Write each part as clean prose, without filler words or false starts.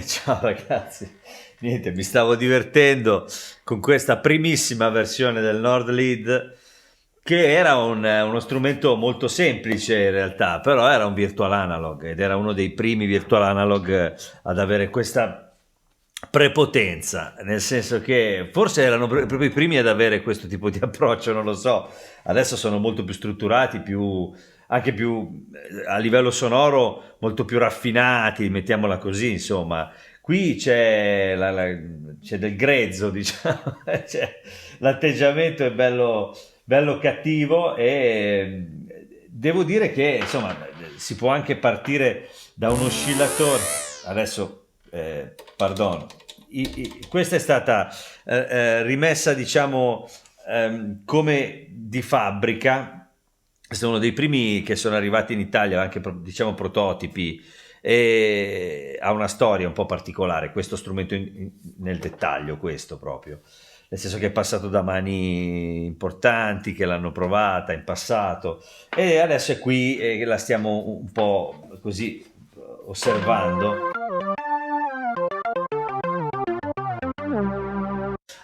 Ciao ragazzi, niente, mi stavo divertendo con questa primissima versione del Nord Lead, che era uno strumento molto semplice in realtà, però era un virtual analog ed era uno dei primi virtual analog ad avere questa prepotenza, nel senso che forse erano proprio i primi ad avere questo tipo di approccio, non lo so. Adesso sono molto più strutturati, anche più a livello sonoro molto più raffinati, mettiamola così, insomma. Qui c'è del grezzo, diciamo. L'atteggiamento è bello cattivo, e devo dire che insomma si può anche partire da un oscillatore. Adesso pardon, questa è stata rimessa, diciamo, come di fabbrica. Questo è uno dei primi che sono arrivati in Italia, anche diciamo prototipi, e ha una storia un po' particolare questo strumento, nel dettaglio, questo proprio, nel senso che è passato da mani importanti che l'hanno provata in passato, e adesso è qui e la stiamo un po' così osservando.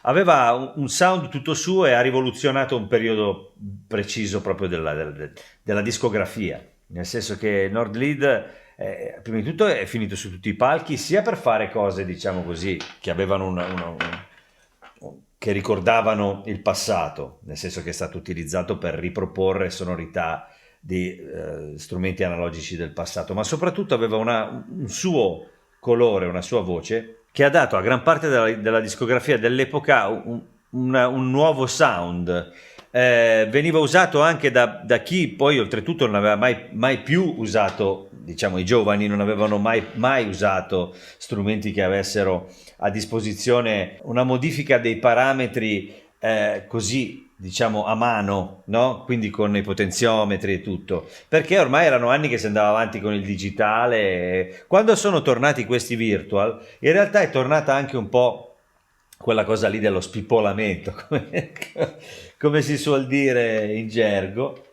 Aveva un sound tutto suo e ha rivoluzionato un periodo preciso proprio della discografia, nel senso che Nord Lead prima di tutto è finito su tutti i palchi, sia per fare cose, diciamo così, che avevano che ricordavano il passato, nel senso che è stato utilizzato per riproporre sonorità di strumenti analogici del passato, ma soprattutto aveva un suo colore, una sua voce, che ha dato a gran parte della discografia dell'epoca un nuovo sound. Veniva usato anche da chi poi oltretutto non aveva mai più usato, diciamo i giovani non avevano mai usato strumenti che avessero a disposizione una modifica dei parametri così, diciamo, a mano, no? Quindi con i potenziometri e tutto, perché ormai erano anni che si andava avanti con il digitale. Quando sono tornati questi virtual, in realtà è tornata anche un po' quella cosa lì dello spippolamento, come si suol dire in gergo,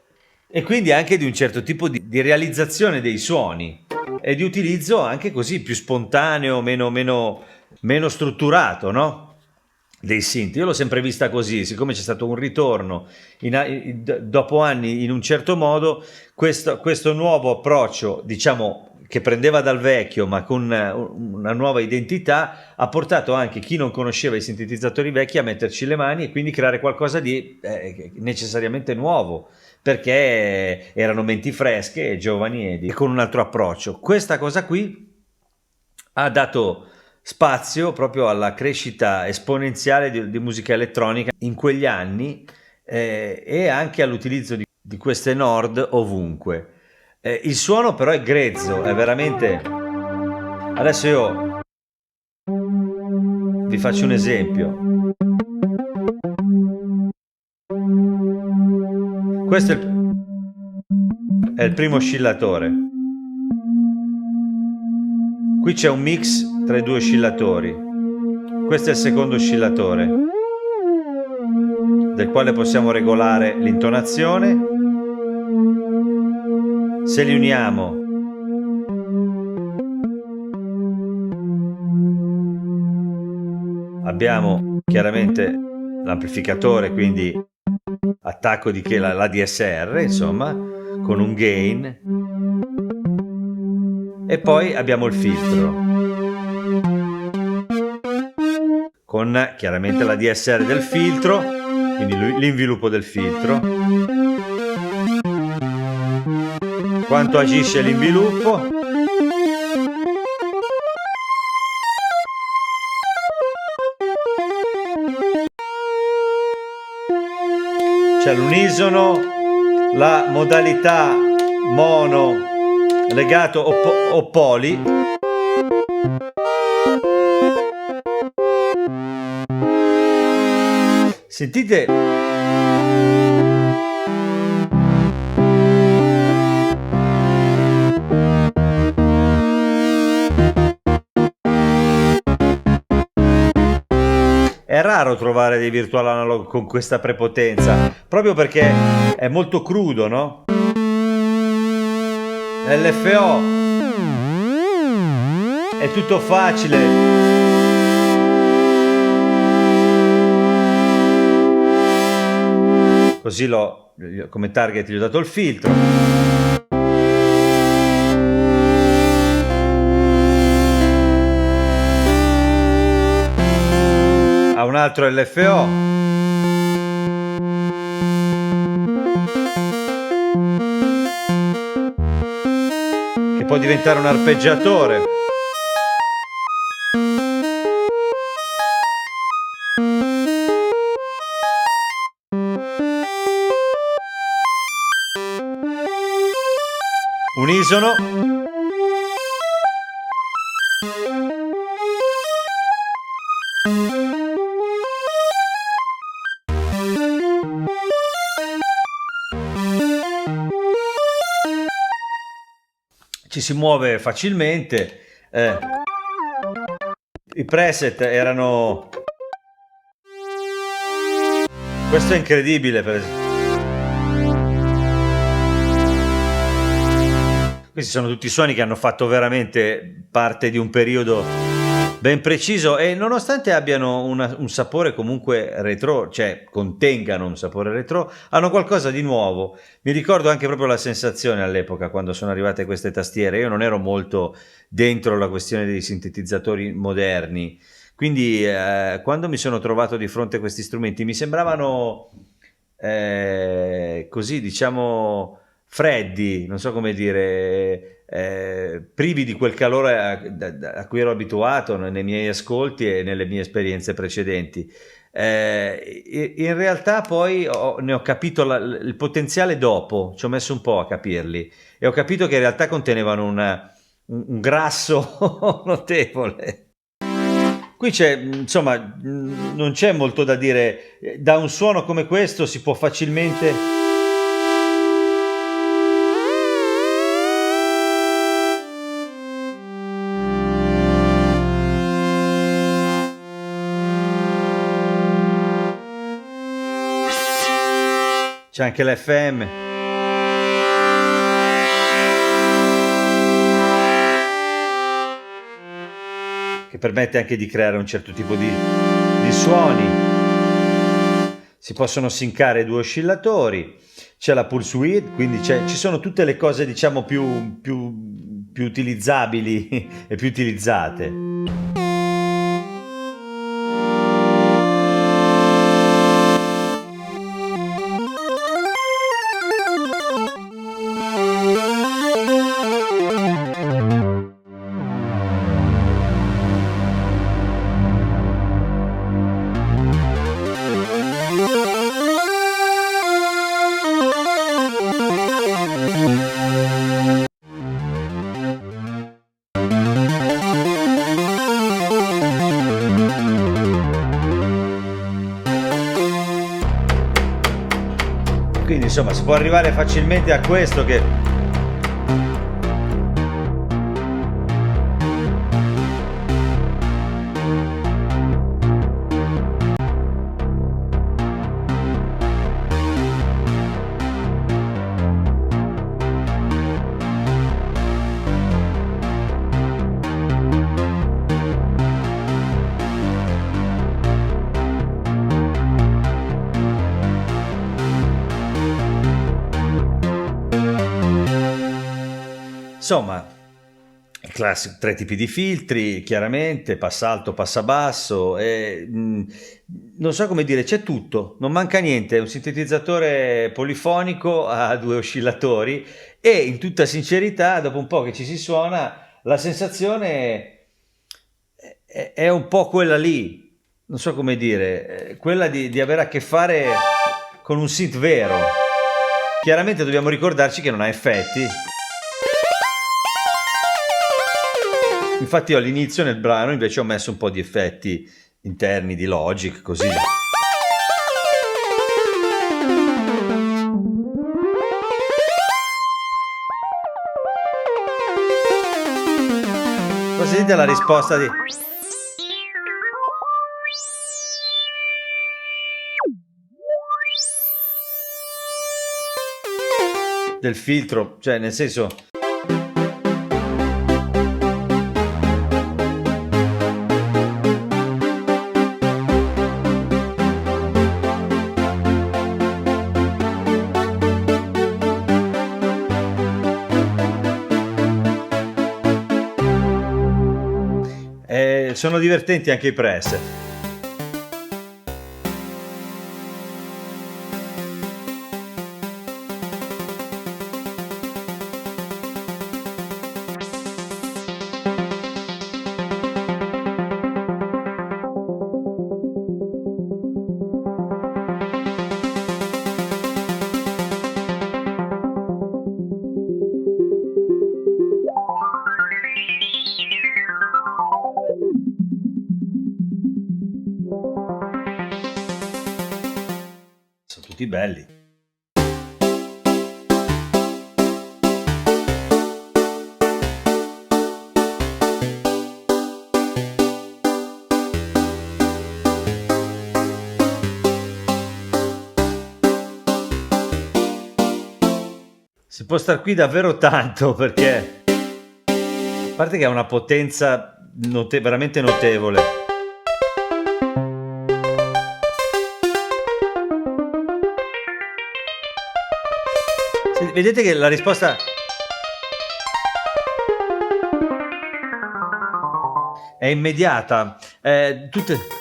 e quindi anche di un certo tipo di realizzazione dei suoni e di utilizzo anche così più spontaneo, meno strutturato, no? Dei synth. Io l'ho sempre vista così, siccome c'è stato un ritorno dopo anni in un certo modo, questo nuovo approccio, diciamo, che prendeva dal vecchio ma con una nuova identità, ha portato anche chi non conosceva i sintetizzatori vecchi a metterci le mani e quindi creare qualcosa di necessariamente nuovo, perché erano menti fresche, giovani e con un altro approccio. Questa cosa qui ha dato spazio proprio alla crescita esponenziale di musica elettronica in quegli anni, e anche all'utilizzo di queste Nord ovunque. Il suono però è grezzo, è veramente... Adesso io vi faccio un esempio. Questo è il primo oscillatore. Qui c'è un mix tra i due oscillatori. Questo è il secondo oscillatore, del quale possiamo regolare l'intonazione. Se li uniamo abbiamo chiaramente l'amplificatore, quindi attacco di che la DSR, insomma, con un gain, e poi abbiamo il filtro con chiaramente la DSR del filtro, quindi l'inviluppo del filtro, quanto agisce l'inviluppo, c'è l'unisono, la modalità mono legato o poli, sentite è raro trovare dei virtual analog con questa prepotenza, proprio perché è molto crudo, no? L'LFO è tutto facile. Così come target gli ho dato il filtro. Ha un altro LFO. Che può diventare un arpeggiatore. Unisono. Ci si muove facilmente. I preset erano... Questo è incredibile, per esempio. Questi sono tutti suoni che hanno fatto veramente parte di un periodo ben preciso e nonostante abbiano un sapore comunque retro, cioè contengano un sapore retro, hanno qualcosa di nuovo. Mi ricordo anche proprio la sensazione all'epoca quando sono arrivate queste tastiere. Io non ero molto dentro la questione dei sintetizzatori moderni, quindi quando mi sono trovato di fronte a questi strumenti mi sembravano così, diciamo, freddi, non so come dire, privi di quel calore a cui ero abituato nei miei ascolti e nelle mie esperienze precedenti. In realtà poi ne ho capito il potenziale dopo, ci ho messo un po' a capirli e ho capito che in realtà contenevano un grasso notevole. Qui c'è, insomma, non c'è molto da dire. Da un suono come questo si può facilmente... C'è anche l'FM. Che permette anche di creare un certo tipo di suoni. Si possono sincare due oscillatori. C'è la pulse width, quindi ci sono tutte le cose, diciamo, più utilizzabili e più utilizzate. Quindi insomma si può arrivare facilmente a questo che... Insomma, classico, 3 tipi di filtri, chiaramente, passa alto, passa basso, non so come dire, c'è tutto, non manca niente, è un sintetizzatore polifonico a 2 oscillatori e in tutta sincerità, dopo un po' che ci si suona, la sensazione è un po' quella lì, non so come dire, quella di avere a che fare con un synth vero. Chiaramente dobbiamo ricordarci che non ha effetti. Infatti io all'inizio nel brano invece ho messo un po' di effetti interni di Logic, così. Così della risposta di... del filtro, cioè nel senso. Sono divertenti anche i press. Sono tutti belli. Si può star qui davvero tanto perché, a parte che ha una potenza veramente notevole. Vedete che la risposta è immediata. Tutte.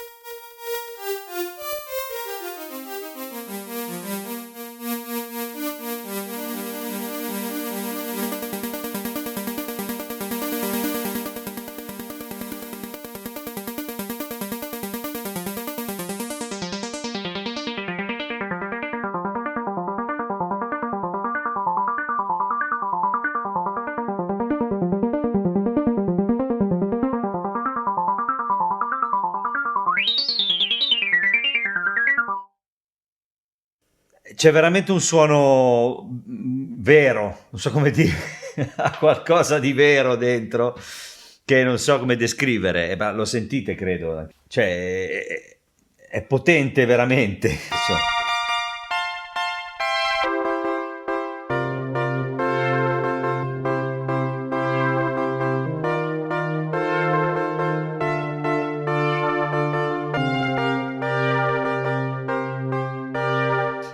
C'è veramente un suono vero, non so come dire, ha qualcosa di vero dentro che non so come descrivere, ma lo sentite credo, cioè è potente veramente.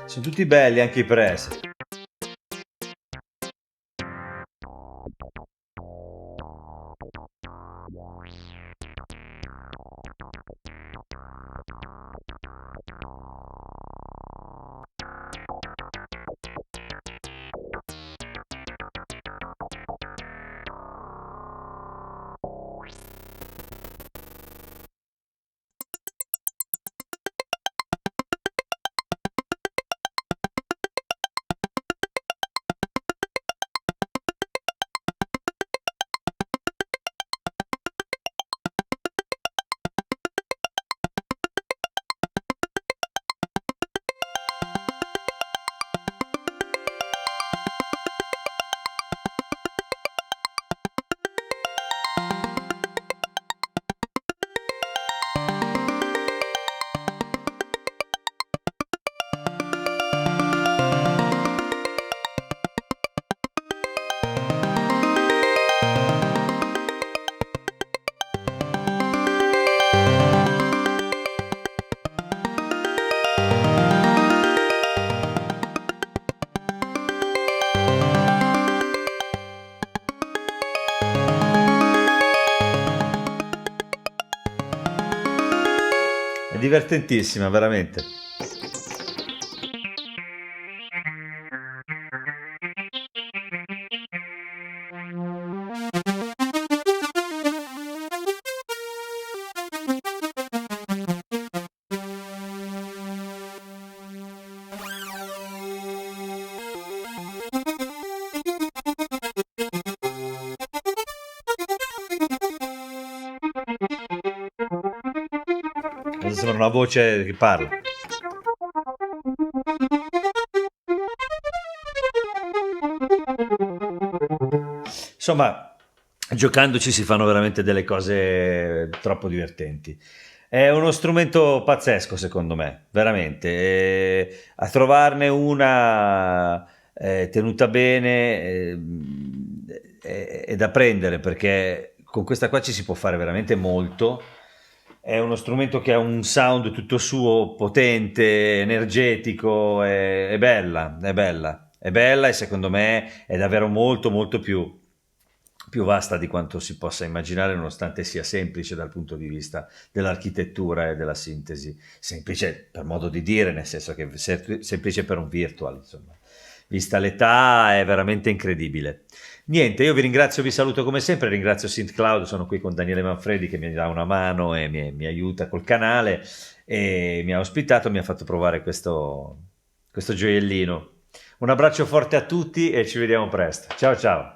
Sono tutti belli anche i press. È divertentissima, veramente. Sembra una voce che parla. Insomma, giocandoci si fanno veramente delle cose troppo divertenti. È uno strumento pazzesco, secondo me, veramente. A trovarne una tenuta bene, è da prendere, perché con questa qua ci si può fare veramente molto. È uno strumento che ha un sound tutto suo, potente, energetico, è bella, è bella, è bella, e secondo me è davvero molto molto più vasta di quanto si possa immaginare, nonostante sia semplice dal punto di vista dell'architettura e della sintesi. Semplice per modo di dire, nel senso che semplice per un virtual, insomma. Vista l'età è veramente incredibile. Niente, io vi ringrazio, vi saluto come sempre, ringrazio SynthCloud, sono qui con Daniele Manfredi che mi dà una mano e mi aiuta col canale, e mi ha ospitato, mi ha fatto provare questo gioiellino. Un abbraccio forte a tutti e ci vediamo presto. Ciao ciao!